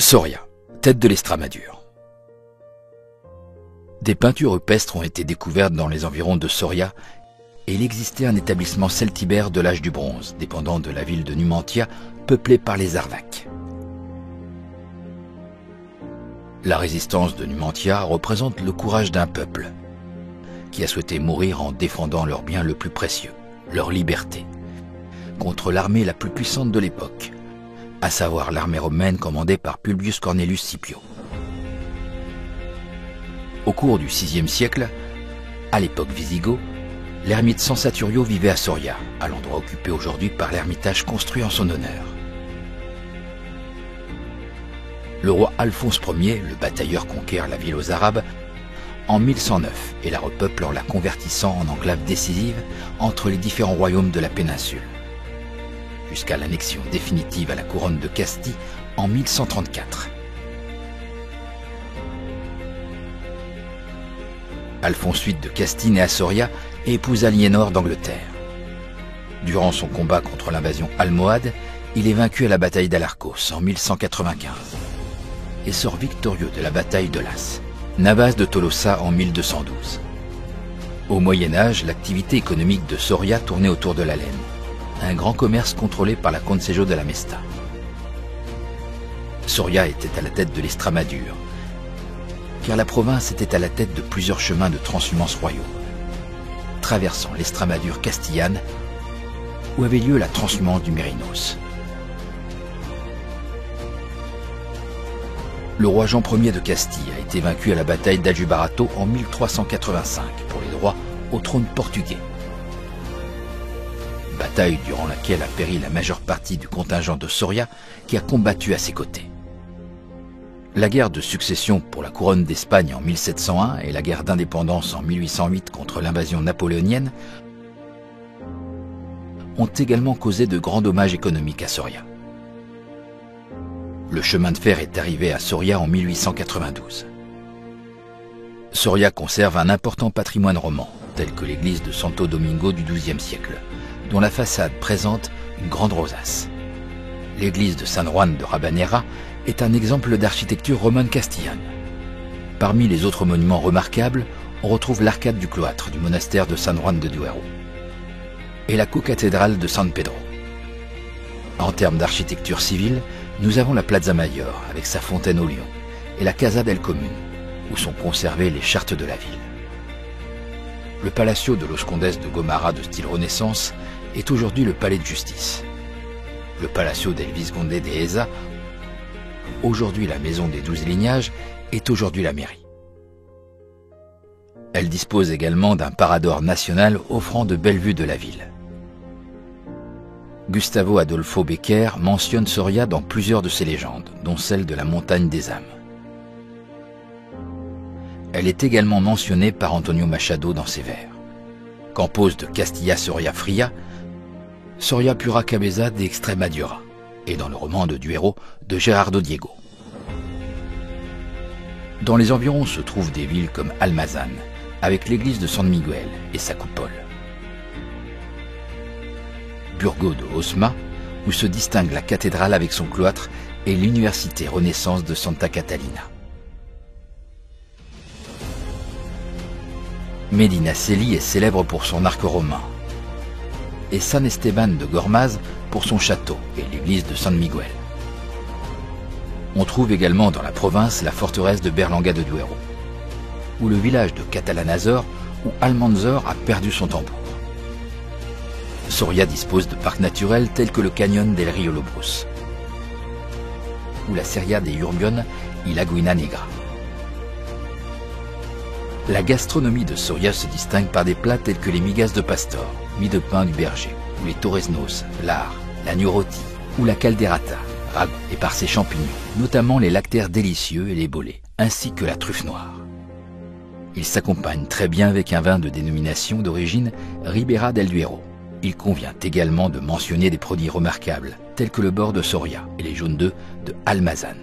Soria, tête de l'Estrémadure. Des peintures rupestres ont été découvertes dans les environs de Soria et il existait un établissement celtibère de l'âge du bronze, dépendant de la ville de Numantia, peuplée par les Arvaks. La résistance de Numantia représente le courage d'un peuple qui a souhaité mourir en défendant leur bien le plus précieux, leur liberté, contre l'armée la plus puissante de l'époque, à savoir l'armée romaine commandée par Publius Cornelius Scipio. Au cours du VIe siècle, à l'époque Visigoth, l'ermite San Saturio vivait à Soria, à l'endroit occupé aujourd'hui par l'ermitage construit en son honneur. Le roi Alphonse Ier, le batailleur, conquiert la ville aux Arabes en 1109 et la repeuple en la convertissant en enclave décisive entre les différents royaumes de la péninsule, jusqu'à l'annexion définitive à la couronne de Castille en 1134. Alphonse VIII de Castille naît à Soria et épouse Aliénor d'Angleterre. Durant son combat contre l'invasion almohade, il est vaincu à la bataille d'Alarcos en 1195 et sort victorieux de la bataille de Las, Navas de Tolosa en 1212. Au Moyen-Âge, l'activité économique de Soria tournait autour de la laine, un grand commerce contrôlé par la Consejo de la Mesta. Soria était à la tête de l'Estrémadure, car la province était à la tête de plusieurs chemins de transhumance royaux, traversant l'Estrémadure castillane, où avait lieu la transhumance du Mérinos. Le roi Jean Ier de Castille a été vaincu à la bataille d'Aljubarrato en 1385 pour les droits au trône portugais. Bataille durant laquelle a péri la majeure partie du contingent de Soria qui a combattu à ses côtés. La guerre de succession pour la couronne d'Espagne en 1701 et la guerre d'indépendance en 1808 contre l'invasion napoléonienne ont également causé de grands dommages économiques à Soria. Le chemin de fer est arrivé à Soria en 1892. Soria conserve un important patrimoine roman, tel que l'église de Santo Domingo du XIIe siècle, dont la façade présente une grande rosace. L'église de San Juan de Rabanera est un exemple d'architecture romane castillane. Parmi les autres monuments remarquables, on retrouve l'arcade du cloître du monastère de San Juan de Duero et la cocathédrale de San Pedro. En termes d'architecture civile, nous avons la Plaza Mayor avec sa fontaine au lion et la Casa del Común, où sont conservées les chartes de la ville. Le Palacio de los Condes de Gomara de style Renaissance est aujourd'hui le palais de justice. Le Palacio del Vizconde de Eza, aujourd'hui la maison des 12 lignages, est aujourd'hui la mairie. Elle dispose également d'un parador national offrant de belles vues de la ville. Gustavo Adolfo Bécquer mentionne Soria dans plusieurs de ses légendes, dont celle de la montagne des âmes. Elle est également mentionnée par Antonio Machado dans ses vers. Campos de Castilla Soria Fria, Soria Pura Cabeza de Extremadura, et dans le roman de Duero de Gerardo Diego. Dans les environs se trouvent des villes comme Almazán, avec l'église de San Miguel et sa coupole. Burgos de Osma, où se distingue la cathédrale avec son cloître, et l'université Renaissance de Santa Catalina. Medinaceli est célèbre pour son arc romain, et San Esteban de Gormaz pour son château et l'église de San Miguel. On trouve également dans la province la forteresse de Berlanga de Duero, ou le village de Catalanazor où Almanzor a perdu son tambour. Soria dispose de parcs naturels tels que le canyon del Rio Lobrus, ou la Seria de Urbion y Laguina Negra. La gastronomie de Soria se distingue par des plats tels que les migas de pastor, mie de pain du berger, ou les torresnos, l'ar, l'agneau rôti, ou la calderata, ragoût, et par ses champignons, notamment les lactaires délicieux et les bolets, ainsi que la truffe noire. Il s'accompagne très bien avec un vin de dénomination d'origine Ribera del Duero. Il convient également de mentionner des produits remarquables, tels que le beurre de Soria et les jaunes d'œufs de Almazán.